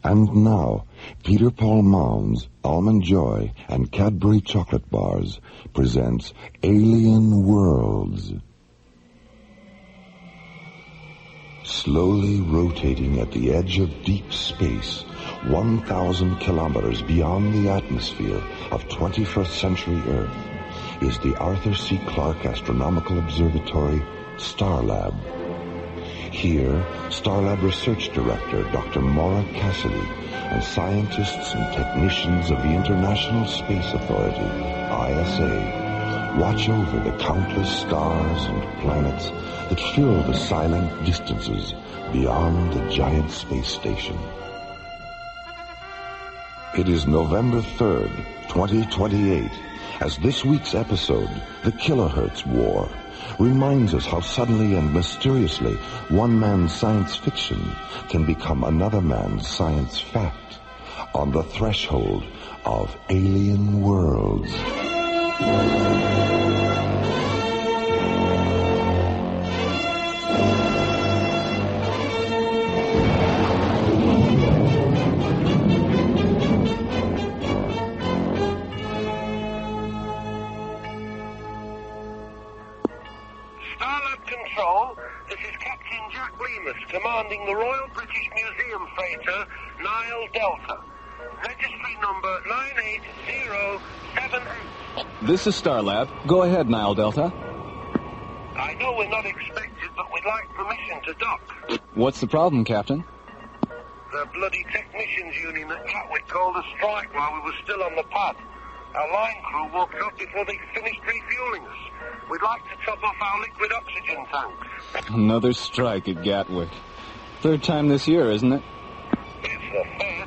And now, Peter Paul Mounds, Almond Joy, and Cadbury Chocolate Bars presents Alien Worlds. Slowly rotating at the edge of deep space, 1,000 kilometers beyond the atmosphere of 21st century Earth, is the Arthur C. Clarke Astronomical Observatory, Starlab. Here, Starlab Research Director Dr. Maura Cassidy and scientists and technicians of the International Space Authority, ISA, watch over the countless stars and planets that fill the silent distances beyond the giant space station. It is November 3rd, 2028, as this week's episode, The Kilohertz War, reminds us how suddenly and mysteriously one man's science fiction can become another man's science fact on the threshold of alien worlds. Commanding the Royal British Museum freighter Nile Delta. Registry number 98078. This is Starlab. Go ahead, Nile Delta. I know we're not expected, but we'd like permission to dock. What's the problem, Captain? The bloody technicians union at Gatwick called a strike while we were still on the pad. Our line crew walked up before they finished refueling us. We'd like to top off our liquid oxygen tanks. Another strike at Gatwick. Third time this year, isn't it? It's the fair.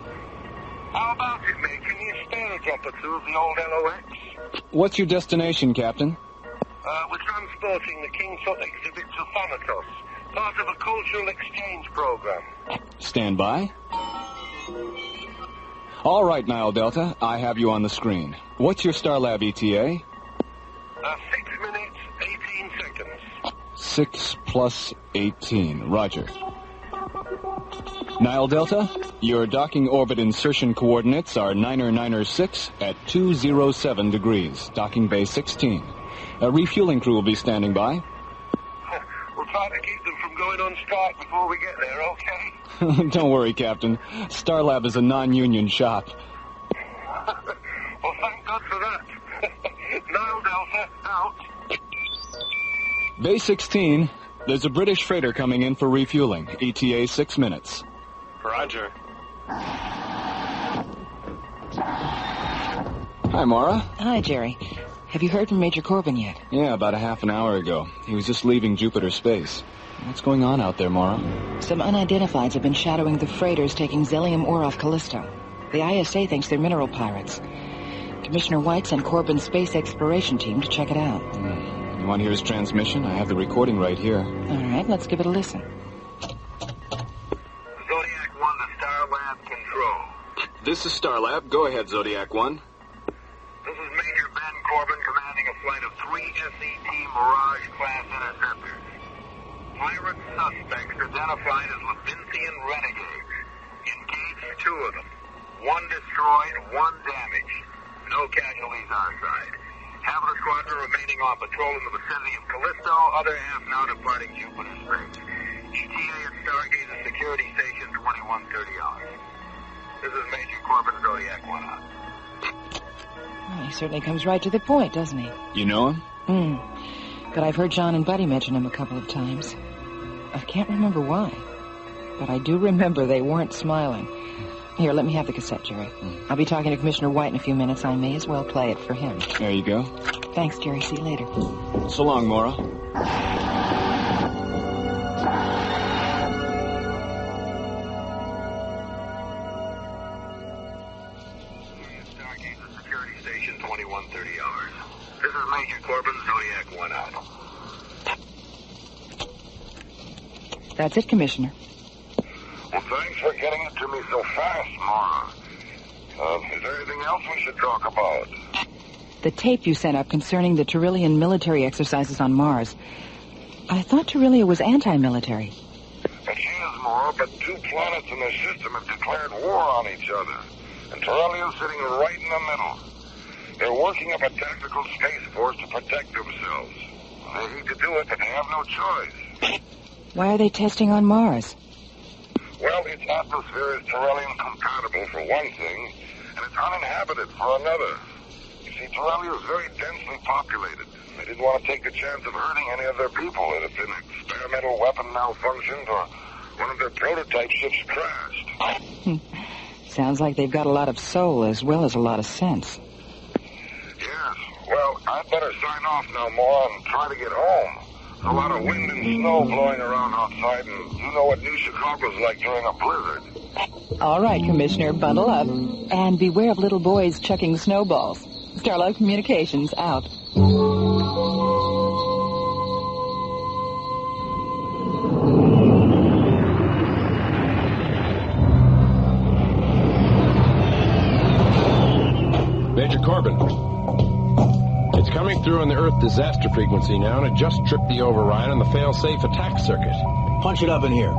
How about it, mate? Can you spare a drop or two of the old LOX? What's your destination, Captain? We're transporting the King Tut exhibit to Thanatos, part of a cultural exchange program. Stand by. All right, Nile Delta, I have you on the screen. What's your Starlab ETA? 6 minutes, 18 seconds. 6 plus 18. Roger. Nile Delta, your docking orbit insertion coordinates are 9er6 at 207 degrees, docking bay 16. A refueling crew will be standing by. We'll try to keep them from going on strike before we get there, okay? Don't worry, Captain. Starlab is a non-union shop. Well, thank God for that. Nile Delta, out. Bay 16, there's a British freighter coming in for refueling. ETA 6 minutes. Roger. Hi, Maura. Hi, Jerry. Have you heard from Major Corbin yet? Yeah, about a half an hour ago. He was just leaving Jupiter space. What's going on out there, Maura? Some unidentifieds have been shadowing the freighters taking Xelium ore off Callisto. The ISA thinks they're mineral pirates. Commissioner White sent Corbin's space exploration team to check it out. You want to hear his transmission? I have the recording right here. All right, let's give it a listen. Zodiac 1 to Starlab Control. This is Starlab. Go ahead, Zodiac 1. This is Major Ben Corbin commanding a flight of 3 SET Mirage-class interceptors. Pirate suspects identified as Levincian renegades. Engaged 2 of them. 1 destroyed, 1 damaged. No casualties our side. Half of the squadron remaining on patrol in the vicinity of Callisto, other half now departing Jupiter space. ETA at Stargate and Security Station 2130 hours. This is Major Corbin, Zodiac 1 out. Well, he certainly comes right to the point, doesn't he? You know him? But I've heard John and Buddy mention him a couple of times. I can't remember why. But I do remember they weren't smiling. Here, let me have the cassette, Jerry. I'll be talking to Commissioner White in a few minutes. I may as well play it for him. There you go. Thanks, Jerry. See you later. So long, Maura. Stargate to Security Station 2130 hours. This is Major Corbin, Zodiac 1 out. That's it, Commissioner. Well, thanks for getting it to me so fast, Maura. Is there anything else we should talk about? The tape you sent up concerning the Tyrillian military exercises on Mars. I thought Tyrillia was anti-military. That's much is more, but two planets in their system have declared war on each other. And Torellia's sitting right in the middle. They're working up a tactical space force to protect themselves. They hate to do it, but they have no choice. Why are they testing on Mars? Well, its atmosphere is Torellian compatible for one thing, and it's uninhabited for another. You see, Torellia is very densely populated. They didn't want to take the chance of hurting any of their people if an experimental weapon malfunctioned or one of their prototype ships crashed. Sounds like they've got a lot of soul as well as a lot of sense. Yes. Well, I'd better sign off now, Maura, and try to get home. There's a lot of wind and snow blowing around outside, and you know what New Chicago's like during a blizzard. All right, Commissioner, bundle up. And beware of little boys chucking snowballs. Starlab Communications, out. Major Corbin. It's coming through on the Earth disaster frequency now, and it just tripped the override on the fail-safe attack circuit. Punch it up in here.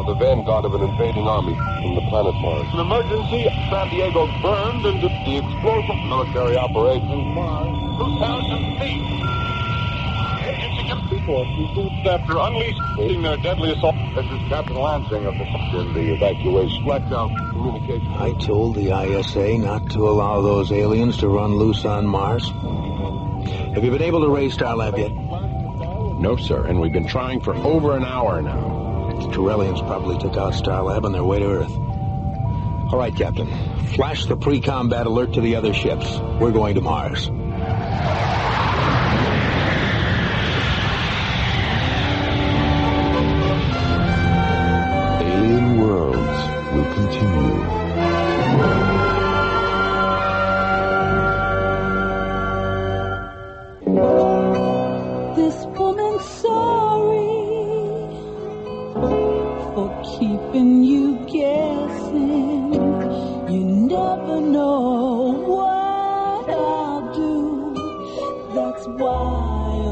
The vanguard of an invading army from the planet Mars. An emergency. San Diego burned into the explosive military operation Mars 2000 feet. After unleashing their deadly assault. This is Captain Lansing of the evacuation. Blackout communication. I told the ISA not to allow those aliens to run loose on Mars. Have you been able to raise Starlab yet? No, sir, and we've been trying for over an hour now. The Torellians probably took out Starlab on their way to Earth. All right, Captain. Flash the pre-combat alert to the other ships. We're going to Mars. Alien Worlds will continue. This woman's sorry for keeping you guessing. You never know what I'll do. That's why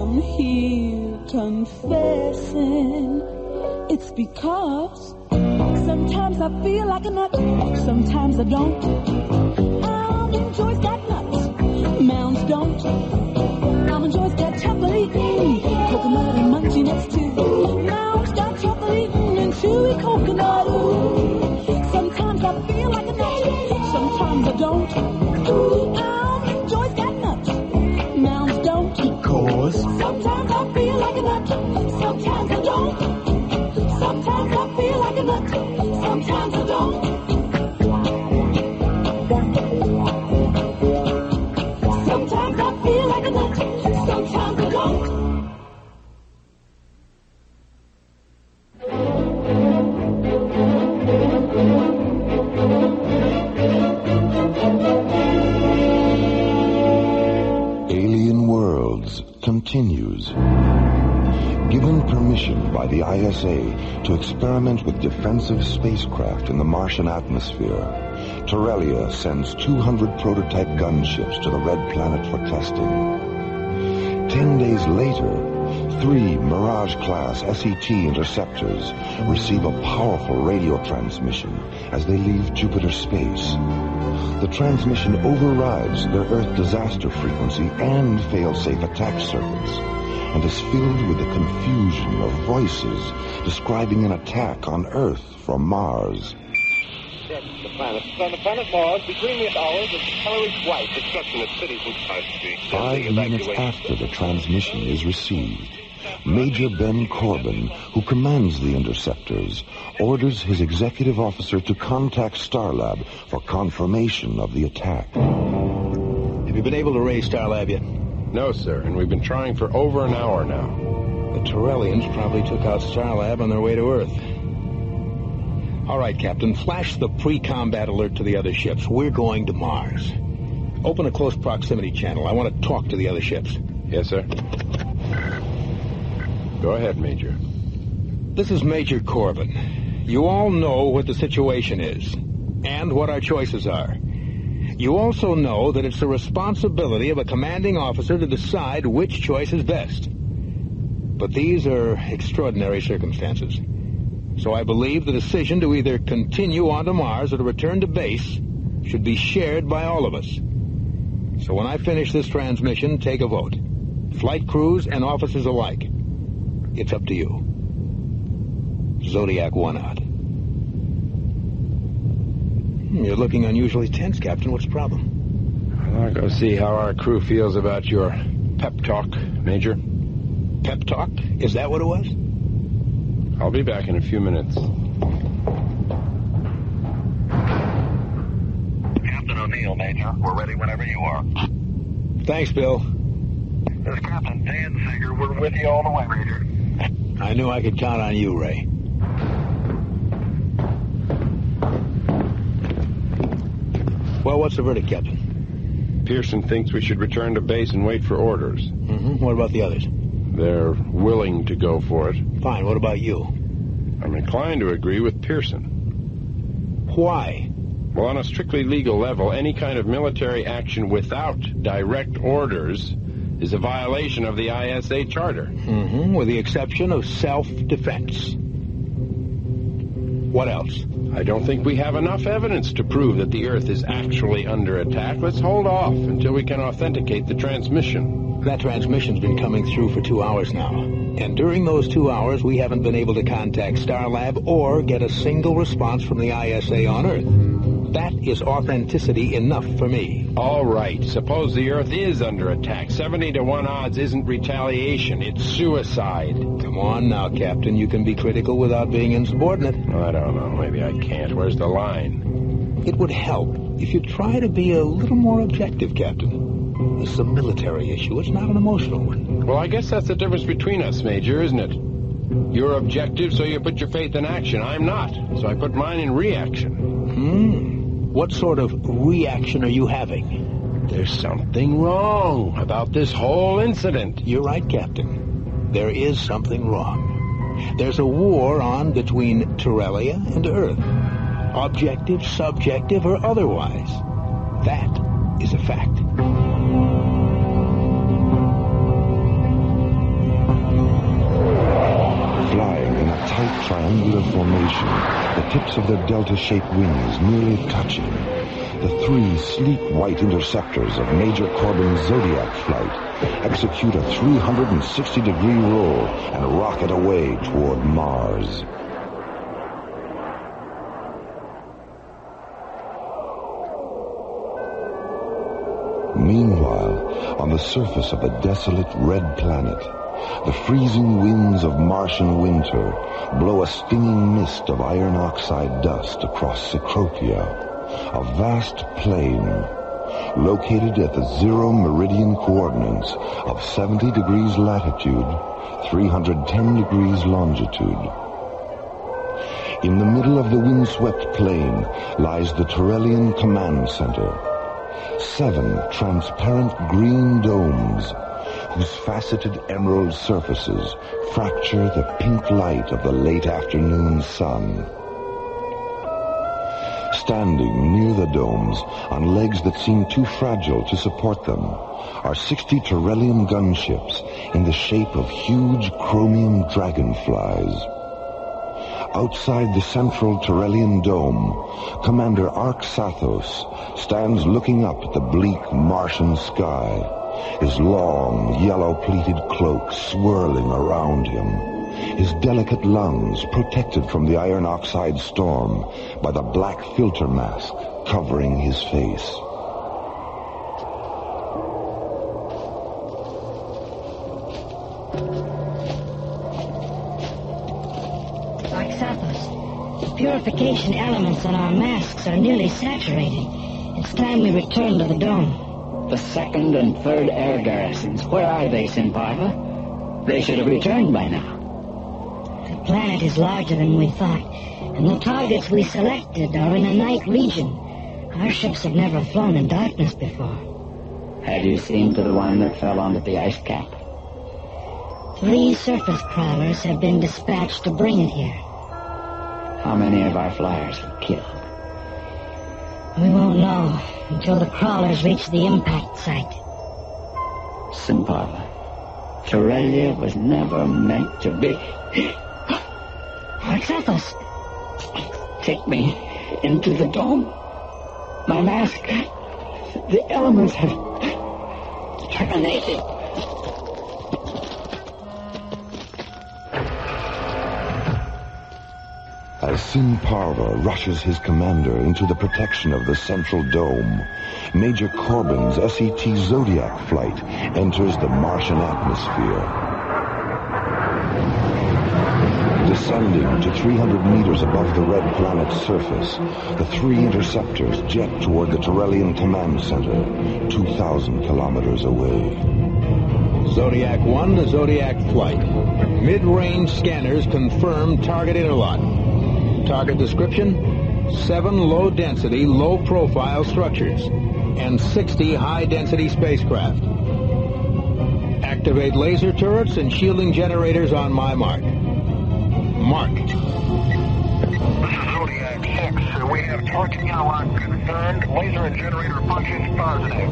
I'm here confessing. It's because sometimes I feel like a nut, sometimes I don't. Almond Joy's got nuts, Mounds don't. Almond Joy's got chocolate eating, coconut and munchy nuts too. Mounds got chocolate eating and chewy coconut. Ooh. Sometimes I feel like a nut, sometimes I don't. Almond Joy's got nuts, Mounds don't. Because sometimes I feel like a nut, sometimes I don't. Sometimes I feel like a nut, sometimes I don't. Sometimes I feel like a nut, sometimes I don't. Alien Worlds continues. Given permission by the ISA to experiment with defensive spacecraft in the Martian atmosphere, Torellia sends 200 prototype gunships to the Red Planet for testing. 10 days later, 3 Mirage-class SET interceptors receive a powerful radio transmission as they leave Jupiter space. The transmission overrides their Earth disaster frequency and fail-safe attack circuits, and is filled with the confusion of voices describing an attack on Earth from Mars. The planet. On the planet Mars, between the hours of colored white, destruction of cities and stars. 5 minutes after the transmission is received, Major Ben Corbin, who commands the interceptors, orders his executive officer to contact Starlab for confirmation of the attack. have you been able to raise Starlab yet? No, sir, and we've been trying for over an hour now. The Torellians probably took out Starlab on their way to Earth. All right, Captain, flash the pre-combat alert to the other ships. We're going to Mars. Open a close proximity channel. I want to talk to the other ships. Yes, sir. Go ahead, Major. This is Major Corbin. You all know what the situation is and what our choices are. You also know that it's the responsibility of a commanding officer to decide which choice is best. But these are extraordinary circumstances. So I believe the decision to either continue on to Mars or to return to base should be shared by all of us. So when I finish this transmission, take a vote. Flight crews and officers alike. It's up to you. Zodiac 1 out. You're looking unusually tense, Captain. What's the problem? I'll go see how our crew feels about your pep talk, Major. Pep talk? Is that what it was? I'll be back in a few minutes. Captain O'Neill, Major. We're ready whenever you are. Thanks, Bill. This is Captain Danziger. We're with you all the way, Major. I knew I could count on you, Ray. Well, what's the verdict, Captain? Pearson thinks we should return to base and wait for orders. Mm-hmm. What about the others? They're willing to go for it. Fine. What about you? I'm inclined to agree with Pearson. Why? Well, on a strictly legal level, any kind of military action without direct orders is a violation of the ISA Charter. Mm-hmm. With the exception of self-defense. What else? I don't think we have enough evidence to prove that the Earth is actually under attack. Let's hold off until we can authenticate the transmission. That transmission's been coming through for 2 hours now. And during those 2 hours, we haven't been able to contact Starlab or get a single response from the ISA on Earth. That is authenticity enough for me. All right. Suppose the Earth is under attack. 70 to 1 odds isn't retaliation. It's suicide. Come on now, Captain. You can be critical without being insubordinate. I don't know. Maybe I can't. Where's the line? It would help if you try to be a little more objective, Captain. This is a military issue. It's not an emotional one. Well, I guess that's the difference between us, Major, isn't it? You're objective, so you put your faith in action. I'm not, so I put mine in reaction. What sort of reaction are you having? There's something wrong about this whole incident. You're right, Captain. There is something wrong. There's a war on between Torellia and Earth. Objective, subjective, or otherwise. That is a fact. Flying in a tight triangular formation, the tips of their delta-shaped wings nearly touching, the 3 sleek white interceptors of Major Corbin's Zodiac flight execute a 360-degree roll and rocket away toward Mars. Meanwhile, on the surface of the desolate red planet, the freezing winds of Martian winter blow a stinging mist of iron oxide dust across Cecropia, a vast plain located at the 0 meridian coordinates of 70 degrees latitude, 310 degrees longitude. In the middle of the windswept plain lies the Torellian Command Center. 7 transparent green domes whose faceted emerald surfaces fracture the pink light of the late afternoon sun. Standing near the domes, on legs that seem too fragile to support them, are 60 Torellian gunships in the shape of huge chromium dragonflies. Outside the central Torellian dome, Commander Ark Sathos stands looking up at the bleak Martian sky, his long, yellow-pleated cloak swirling around him, his delicate lungs protected from the iron oxide storm by the black filter mask covering his face. The purification elements on our masks are nearly saturated. It's time we return to the dome. The 2nd and 3rd air garrisons, where are they, Sinparva? They should have returned by now. The planet is larger than we thought, and the targets we selected are in a night region. Our ships have never flown in darkness before. Have you seen to the one that fell onto the ice cap? 3 surface crawlers have been dispatched to bring it here. How many of our flyers were killed? We won't know until the crawlers reach the impact site. Sinparva, Terrelia was never meant to be. What's with us? Take me into the dome. My mask. The elements have terminated. As Sin Parva rushes his commander into the protection of the central dome, Major Corbin's SET Zodiac flight enters the Martian atmosphere. Descending to 300 meters above the red planet's surface, the three interceptors jet toward the Terrellian Command Center, 2,000 kilometers away. Zodiac 1 to Zodiac flight. Mid-range scanners confirm target interlock. Target description: 7 low-density, low-profile structures and 60 high-density spacecraft. Activate laser turrets and shielding generators on my mark. Mark. This is Zodiac 6. We have target interlock confirmed. Laser and generator functions positive.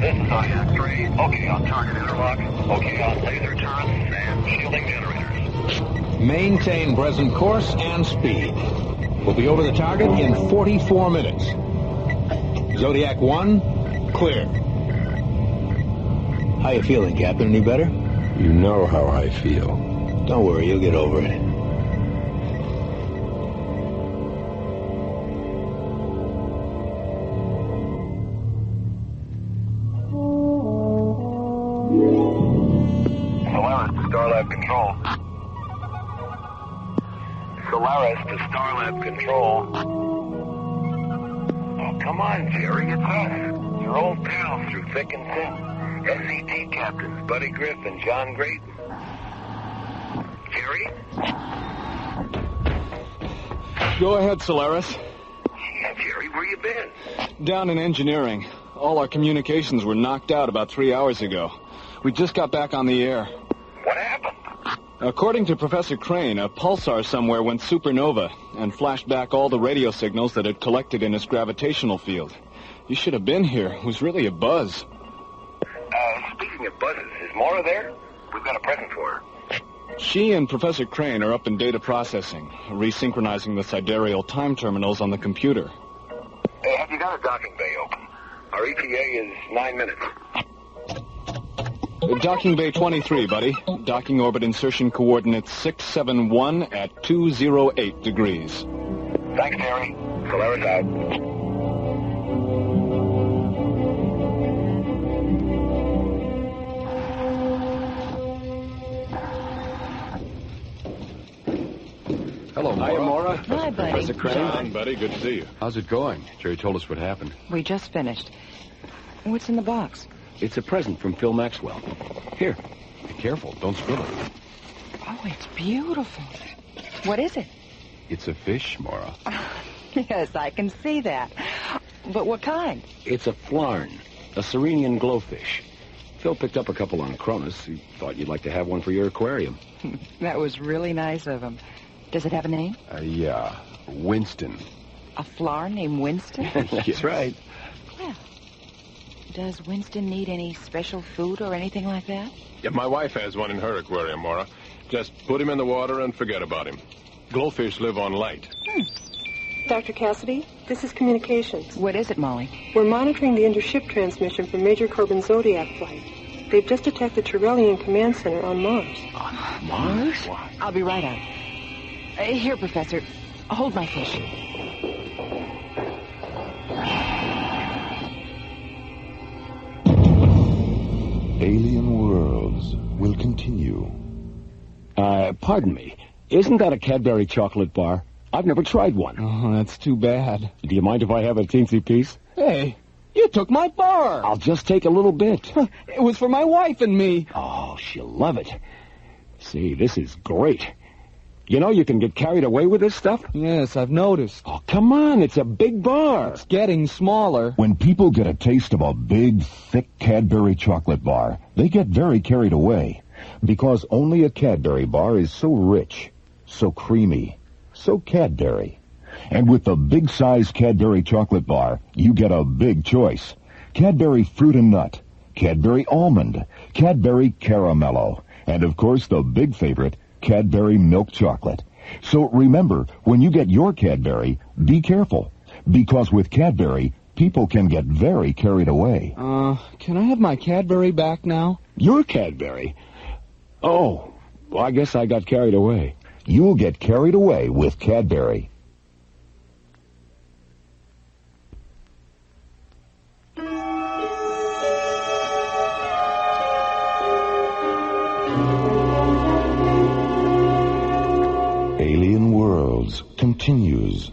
This is Zodiac 3. Okay on target interlock. Okay on laser turrets and shielding generators. Maintain present course and speed. We'll be over the target in 44 minutes. Zodiac 1, clear. How you feeling, Captain? Any better? You know how I feel. Don't worry, you'll get over it. Solaris to Starlab Control. Solaris to Starlab Control. Oh, come on, Jerry, it's us. Your old pals through thick and thin. SET captains Buddy Griff and John Graydon. Jerry? Go ahead, Solaris. Yeah, Jerry, where you been? Down in engineering. All our communications were knocked out about 3 hours ago. We just got back on the air. What happened? According to Professor Crane, a pulsar somewhere went supernova and flashed back all the radio signals that had collected in its gravitational field. You should have been here. It was really a buzz. Speaking of buzzes, is Maura there? We've got a present for her. She and Professor Crane are up in data processing, resynchronizing the sidereal time terminals on the computer. Hey, have you got a docking bay open? Our ETA is 9 minutes. Docking bay 23, buddy. Docking orbit insertion coordinates 671 at 208 degrees. Thanks, Terry. Solaris out. Hello, Maura. Hiya, Maura. Hi, buddy. Professor Crane. John, buddy, good to see you. How's it going? Jerry told us what happened. We just finished. What's in the box? It's a present from Phil Maxwell. Here, be careful. Don't spill it. Oh, it's beautiful. What is it? It's a fish, Maura. Yes, I can see that. But what kind? It's a flarn, a Serenian glowfish. Phil picked up a couple on Cronus. He thought you'd like to have one for your aquarium. That was really nice of him. Does it have a name? Yeah, Winston. A flower named Winston? That's right. Well, does Winston need any special food or anything like that? Yeah, my wife has one in her aquarium, Maura. Just put him in the water and forget about him. Glowfish live on light. Dr. Cassidy, this is communications. What is it, Molly? We're monitoring the intership transmission from Major Corbin's Zodiac flight. They've just attacked the Terrellian Command Center on Mars. On Mars? I'll be right out. Here, Professor. Hold my fish. Alien Worlds will continue. Pardon me. Isn't that a Cadbury chocolate bar? I've never tried one. Oh, that's too bad. Do you mind if I have a teensy piece? Hey, you took my bar. I'll just take a little bit. It was for my wife and me. Oh, she'll love it. See, this is great. You know you can get carried away with this stuff? Yes, I've noticed. Oh, come on. It's a big bar. It's getting smaller. When people get a taste of a big, thick Cadbury chocolate bar, they get very carried away. Because only a Cadbury bar is so rich, so creamy, so Cadbury. And with the big-size Cadbury chocolate bar, you get a big choice. Cadbury Fruit and Nut, Cadbury Almond, Cadbury Caramello, and of course the big favorite, Cadbury Milk Chocolate. So remember, when you get your Cadbury, be careful, because with Cadbury, people can get very carried away. Can I have my Cadbury back now? Your Cadbury? Oh, well, I guess I got carried away. You'll get carried away with Cadbury. Alien Worlds continues.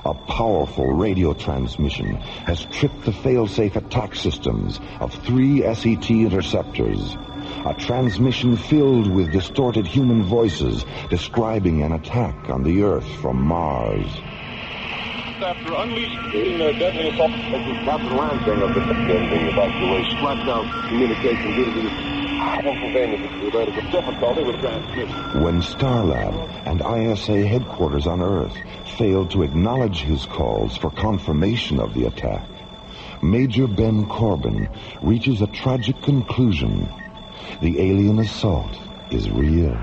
A powerful radio transmission has tripped the fail-safe attack systems of 3 SET interceptors. A transmission filled with distorted human voices describing an attack on the Earth from Mars. After unleashing their deadly assault, Captain Lansing of the ending evacuation flapped out communication due to the related difficulty with transmission. When Starlab and ISA headquarters on Earth failed to acknowledge his calls for confirmation of the attack, Major Ben Corbin reaches a tragic conclusion. The alien assault is real.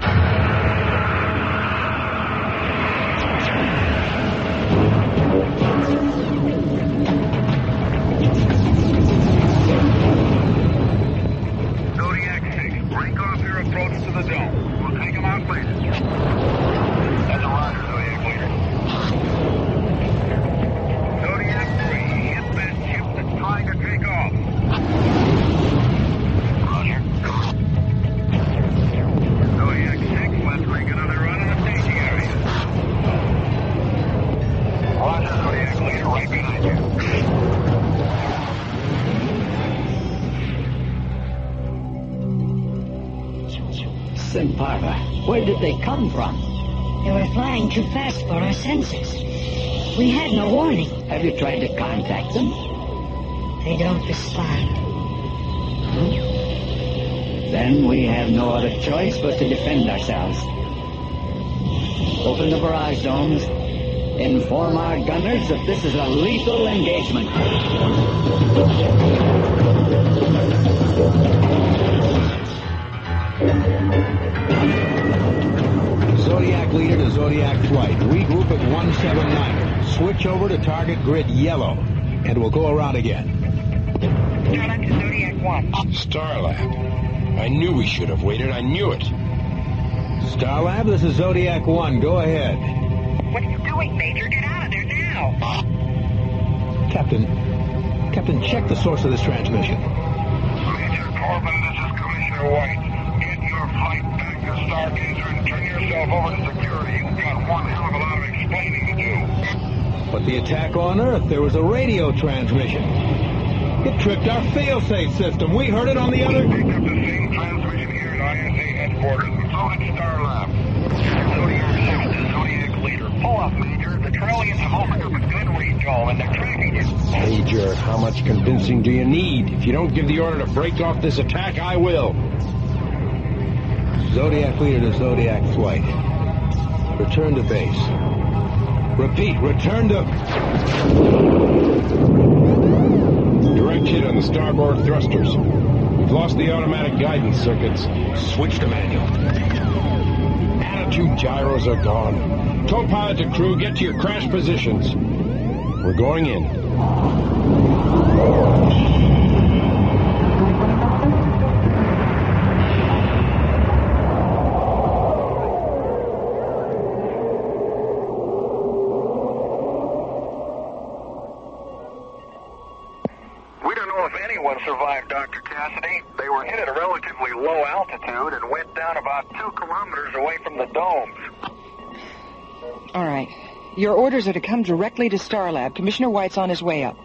Where did they come from? They were flying too fast for our sensors. We had no warning. Have you tried to contact them? They don't respond. Then we have no other choice but to defend ourselves. Open the barrage zones. Inform our gunners that this is a lethal engagement. Zodiac leader to Zodiac flight. Regroup at 179. Switch over to target grid yellow, and we'll go around again. Starlab to Zodiac 1. Starlab. I knew we should have waited. I knew it. Starlab, this is Zodiac 1. Go ahead. What are you doing, Major? Get out of there now. Captain, check the source of this transmission. Major Corbin, this is Commissioner White. Get your flight back to Stargazer and turn yourself over to security. You've got one hell of a lot of explaining to do. But the attack on Earth, there was a radio transmission. It tripped our fail-safe system. We heard it on the other... We picked up the same transmission here at ISA headquarters, and so did Starlab. Zodiac 6 to Zodiac leader. Pull up, Major. The Trillians have opened up a gun range hole, and they're tracking you. Major, how much convincing do you need? If you don't give the order to break off this attack, I will. Zodiac leader to Zodiac flight. Return to base. Repeat, return to... Direct hit on the starboard thrusters. We've lost the automatic guidance circuits. Switch to manual. Attitude gyros are gone. Tow pilot to crew, get to your crash positions. We're going in. Survived, Dr. Cassidy. They were hit at a relatively low altitude and went down about 2 kilometers away from the domes. All right. Your orders are to come directly to Starlab. Commissioner White's on his way up.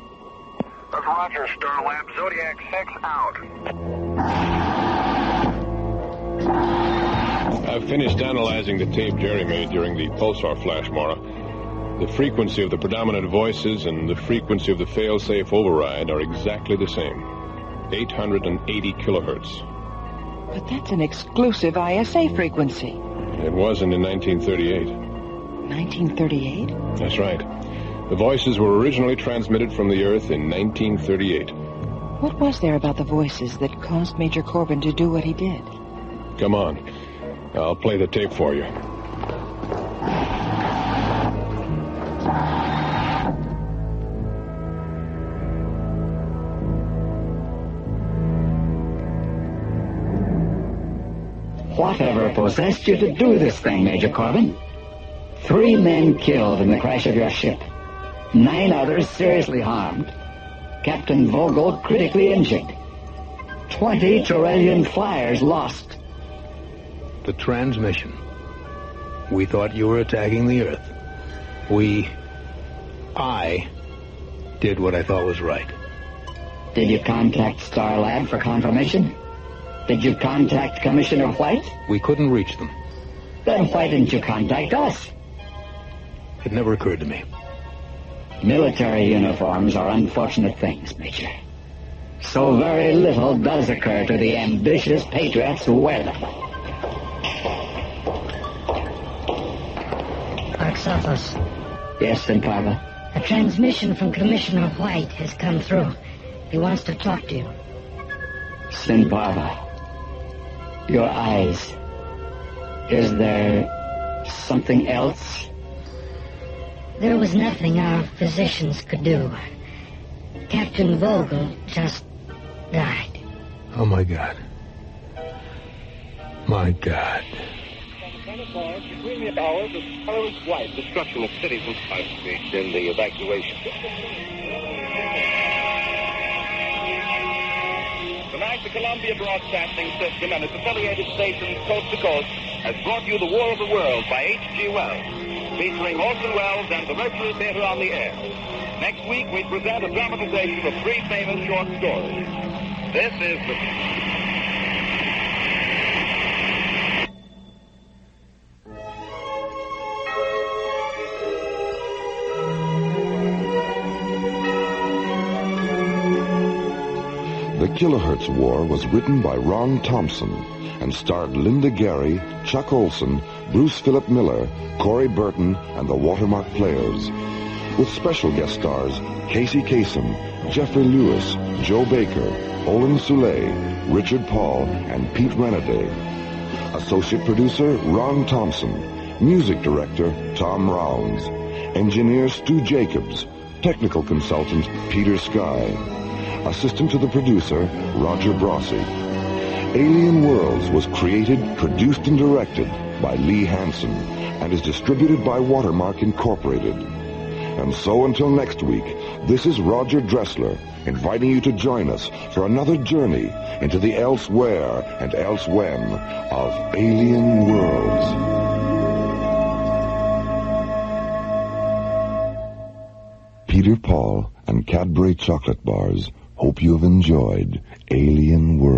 That's Roger, Starlab. Zodiac 6 out. I've finished analyzing the tape Jerry made during the pulsar flash, Maura. The frequency of the predominant voices and the frequency of the fail-safe override are exactly the same. 880 kilohertz. But that's an exclusive ISA frequency. It wasn't in 1938. 1938? That's right. The voices were originally transmitted from the Earth in 1938. What was there about the voices that caused Major Corbin to do what he did? Come on. I'll play the tape for you. Whatever possessed you to do this thing, Major Corbin? 3 men killed in the crash of your ship. 9 others seriously harmed. Captain Vogel critically injured. 20 Turellian flyers lost. The transmission. We thought you were attacking the Earth. I did what I thought was right. Did you contact Starlab for confirmation? Did you contact Commissioner White? We couldn't reach them. Then why didn't you contact us? It never occurred to me. Military uniforms are unfortunate things, Major. So very little does occur to the ambitious patriots who wear them. Clark's office. Yes, Sinparva? A transmission from Commissioner White has come through. He wants to talk to you. Sinparva, your eyes. Is there something else? There was nothing our physicians could do. Captain Vogel just died. Oh, my God. My God. Between the hours of Starlab's flight, destruction of cities and lives in the evacuation. Tonight, the Columbia Broadcasting System and its affiliated stations coast to coast has brought you The War of the Worlds by H.G. Wells, featuring Orson Welles and the Mercury Theater on the air. Next week, we present a dramatization of 3 famous short stories. This is the... The Kilohertz War was written by Ron Thompson and starred Linda Gary, Chuck Olson, Bruce Philip Miller, Corey Burton, and the Watermark Players. With special guest stars Casey Kasem, Jeffrey Lewis, Joe Baker, Olin Soule, Richard Paul, and Pete Renaday. Associate producer Ron Thompson. Music director Tom Rounds. Engineer Stu Jacobs. Technical consultant Peter Sky. Assistant to the producer, Roger Brossi. Alien Worlds was created, produced, and directed by Lee Hansen and is distributed by Watermark Incorporated. And so until next week, this is Roger Dressler inviting you to join us for another journey into the elsewhere and elsewhen of Alien Worlds. Peter Paul and Cadbury chocolate bars hope you have enjoyed Alien Worlds.